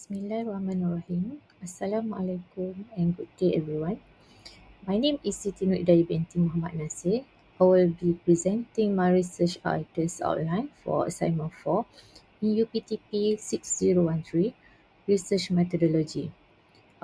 Bismillahirrahmanirrahim. Assalamualaikum and good day everyone. My name is Siti Nuridaya binti Muhammad Nasir. I will be presenting my research ideas outline for assignment 4 in UPTP 6013 Research Methodology.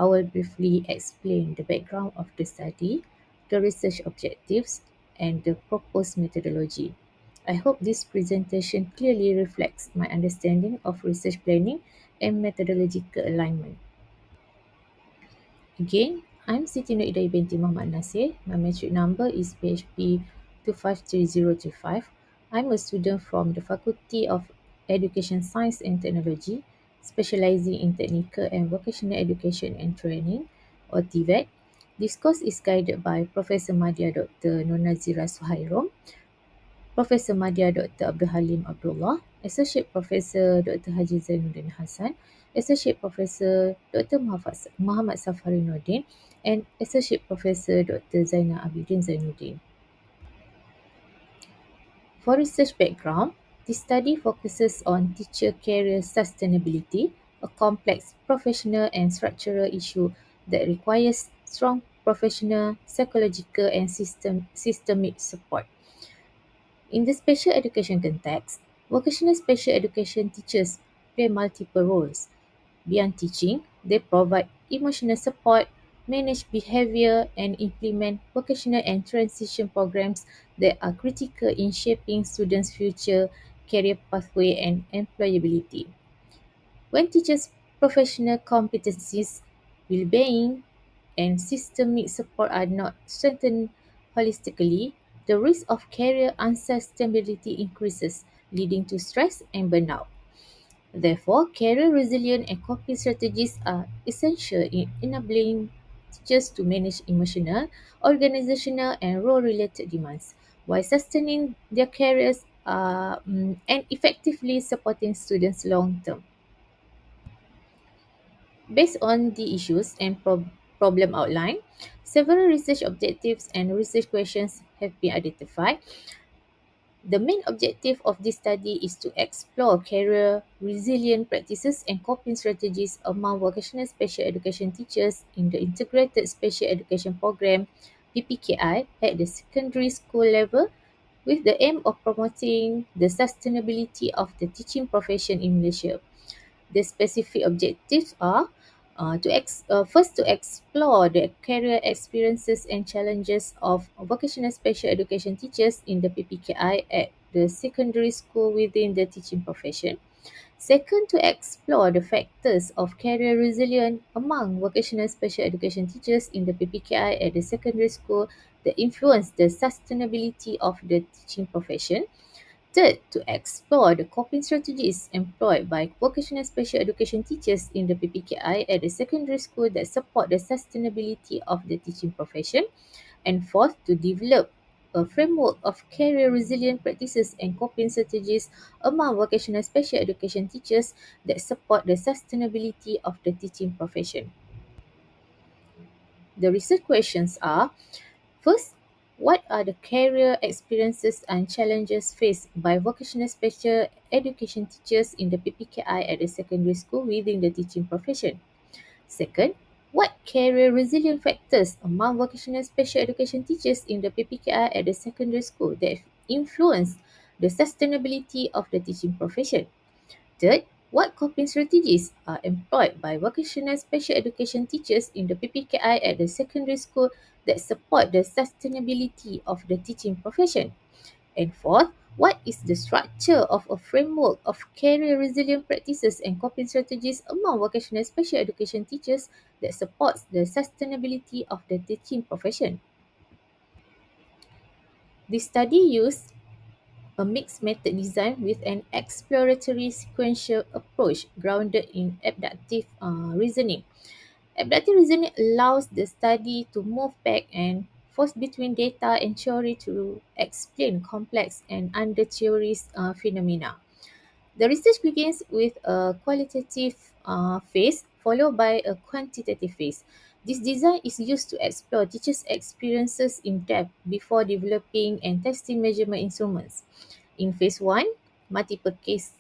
I will briefly explain the background of the study, the research objectives, and the proposed methodology. I hope this presentation clearly reflects my understanding of research planning and methodological alignment. Again, I'm Siti Nuridaya binti Muhammad Nasir. My metric number is PHP 253025. I'm a student from the Faculty of Education Science and Technology, specializing in Technical and Vocational Education and Training, or TVET. This course is guided by Professor Madya Dr. Nur Nazira Suhairom, Professor Madya Dr. Abdul Halim Abdullah, Associate Professor Dr. Haji Zainuddin Hassan, Associate Professor Dr. Muhammad Safari Nordin, and Associate Professor Dr. Zainal Abidin Zainuddin. For research background, this study focuses on teacher career sustainability, a complex professional and structural issue that requires strong professional, psychological, and systemic support. In the special education context, vocational special education teachers play multiple roles. Beyond teaching, they provide emotional support, manage behavior, and implement vocational and transition programs that are critical in shaping students' future career pathway and employability. When teachers' professional competencies, well-being, and systemic support are not strengthened holistically, the risk of career unsustainability increases, leading to stress and burnout. Therefore, career resilience and coping strategies are essential in enabling teachers to manage emotional, organizational, and role-related demands while sustaining their careers and effectively supporting students long-term. Based on the issues and problem outlined, several research objectives and research questions have been identified. The main objective of this study is to explore career resilient practices and coping strategies among vocational special education teachers in the Integrated Special Education Program (PPKI) at the secondary school level, with the aim of promoting the sustainability of the teaching profession in Malaysia. The specific objectives are first to explore the career experiences and challenges of vocational special education teachers in the PPKI at the secondary school within the teaching profession. Second, to explore the factors of career resilience among vocational special education teachers in the PPKI at the secondary school that influence the sustainability of the teaching profession. Third, to explore the coping strategies employed by vocational special education teachers in the PPKI at the secondary school that support the sustainability of the teaching profession. And fourth, to develop a framework of career resilient practices and coping strategies among vocational special education teachers that support the sustainability of the teaching profession. The research questions are: first, what are the career experiences and challenges faced by vocational special education teachers in the PPKI at the secondary school within the teaching profession? Second, what career resilient factors among vocational special education teachers in the PPKI at the secondary school that influence the sustainability of the teaching profession? Third, what coping strategies are employed by vocational special education teachers in the PPKI at the secondary school that support the sustainability of the teaching profession? And fourth, what is the structure of a framework of career resilient practices and coping strategies among vocational special education teachers that supports the sustainability of the teaching profession? This study used a mixed method design with an exploratory sequential approach grounded in abductive reasoning. Abductive reasoning allows the study to move back and forth between data and theory to explain complex and under theories phenomena. The research begins with a qualitative phase followed by a quantitative phase. This design is used to explore teachers' experiences in depth before developing and testing measurement instruments. In phase 1, multiple case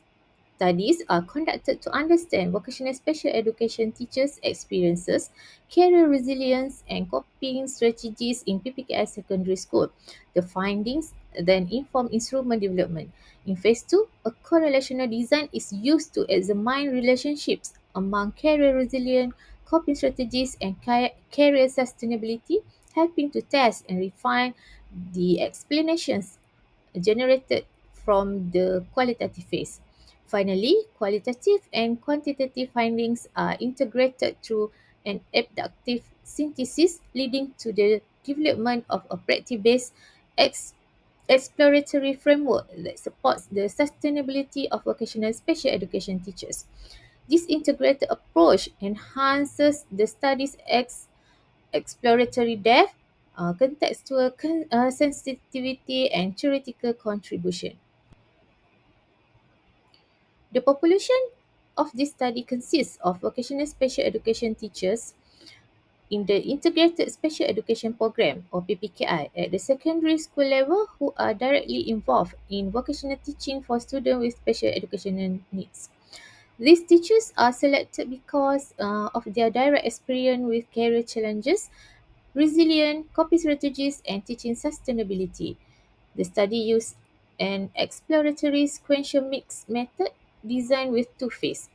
Studies are conducted to understand vocational special education teachers' experiences, career resilience, and coping strategies in PPKI secondary school. The findings then inform instrument development. In phase 2, a correlational design is used to examine relationships among career resilience, coping strategies, and career sustainability, helping to test and refine the explanations generated from the qualitative phase. Finally, qualitative and quantitative findings are integrated through an abductive synthesis, leading to the development of a practice-based ex- exploratory framework that supports the sustainability of vocational special education teachers. This integrated approach enhances the study's exploratory depth, contextual sensitivity, and theoretical contribution. The population of this study consists of vocational special education teachers in the Integrated Special Education Program or PPKI at the secondary school level who are directly involved in vocational teaching for students with special educational needs. These teachers are selected because of their direct experience with career challenges, resilient coping strategies, and teaching sustainability. The study used an exploratory sequential mix method designed with two phases,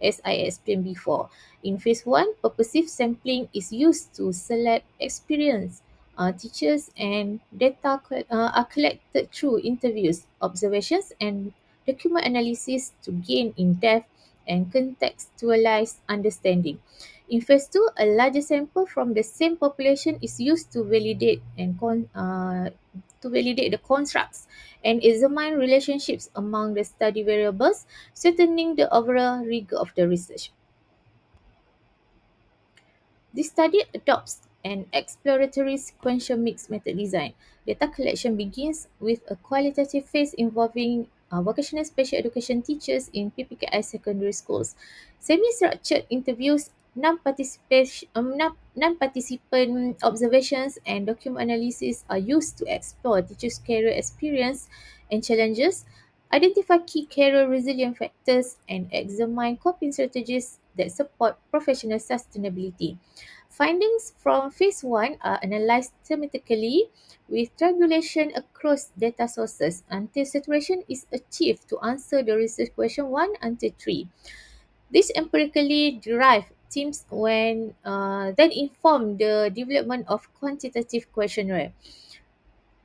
as I explained before. In phase 1, purposive sampling is used to select experienced teachers, and data are collected through interviews, observations, and document analysis to gain in-depth and contextualized understanding. In phase 2, a larger sample from the same population is used to validate the constructs and examine relationships among the study variables, strengthening the overall rigor of the research. This study adopts an exploratory sequential mixed method design. Data collection begins with a qualitative phase involving vocational special education teachers in PPKI secondary schools. Semi-structured interviews, non-participant observations, and document analysis are used to explore teachers' career experience and challenges, identify key career resilient factors, and examine coping strategies that support professional sustainability. Findings from phase 1 are analyzed thematically with triangulation across data sources until saturation is achieved to answer the research question 1 until 3. These empirically derived themes when then inform the development of quantitative questionnaire.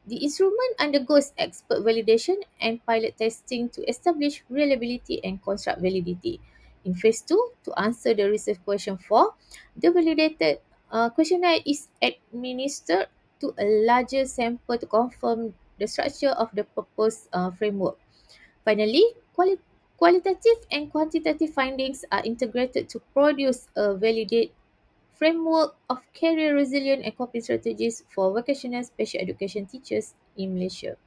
The instrument undergoes expert validation and pilot testing to establish reliability and construct validity. In phase 2, to answer the research question 4, the validated questionnaire is administered to a larger sample to confirm the structure of the proposed framework. Finally, qualitative and quantitative findings are integrated to produce a validate framework of career resilient and coping strategies for vocational special education teachers in Malaysia.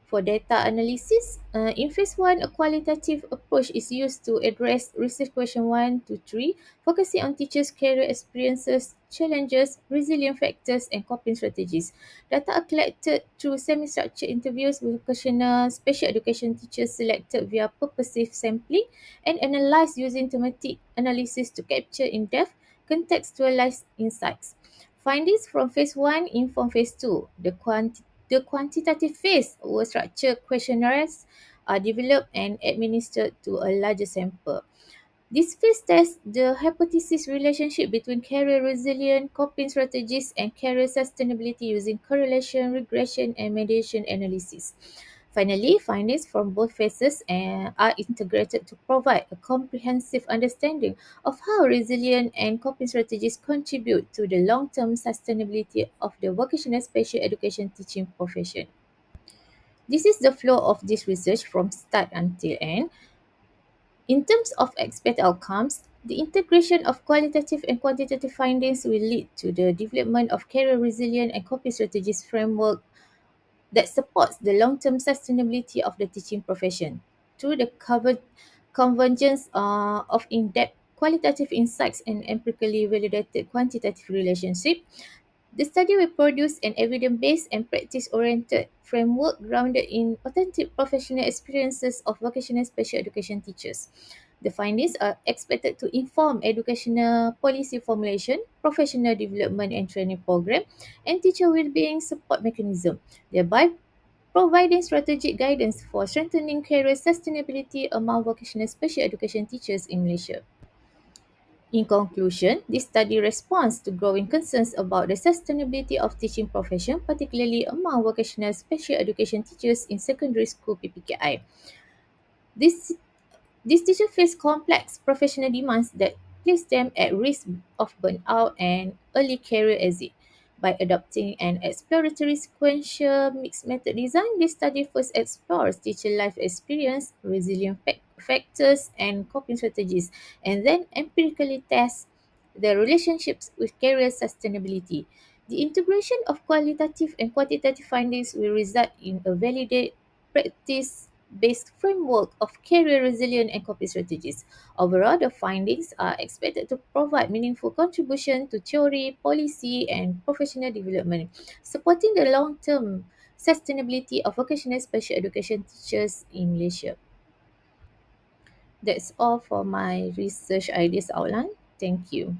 For data analysis, in phase 1, a qualitative approach is used to address research question 1 to 3, focusing on teachers' career experiences, challenges, resilient factors, and coping strategies. Data are collected through semi-structured interviews with vocational special education teachers selected via purposive sampling and analysed using thematic analysis to capture in-depth, contextualized insights. Findings from phase 1 inform phase 2. The quantitative phase, where structured questionnaires are developed and administered to a larger sample. This phase tests the hypothesis relationship between career resilience, coping strategies, and career sustainability using correlation, regression, and mediation analysis. Finally, findings from both phases are integrated to provide a comprehensive understanding of how resilient and coping strategies contribute to the long-term sustainability of the vocational special education teaching profession. This is the flow of this research from start until end. In terms of expected outcomes, the integration of qualitative and quantitative findings will lead to the development of career resilient and coping strategies framework that supports the long-term sustainability of the teaching profession. Through the convergence of in-depth qualitative insights and empirically validated quantitative relationship, The study will produce an evidence-based and practice-oriented framework grounded in authentic professional experiences of vocational special education teachers. The findings are expected to inform educational policy formulation, professional development and training program, and teacher well-being support mechanism, thereby providing strategic guidance for strengthening career sustainability among vocational special education teachers in Malaysia. In conclusion, this study responds to growing concerns about the sustainability of teaching profession, particularly among vocational special education teachers in secondary school PPKI. This These teachers face complex professional demands that place them at risk of burnout and early career exit. By adopting an exploratory sequential mixed method design, this study first explores teacher life experience, resilient factors, and coping strategies, and then empirically tests the relationships with career sustainability. The integration of qualitative and quantitative findings will result in a validated practice-based framework of career resilience and coping strategies. Overall, the findings are expected to provide meaningful contribution to theory, policy, and professional development, supporting the long-term sustainability of vocational special education teachers in Malaysia. That's all for my research ideas outline. Thank you.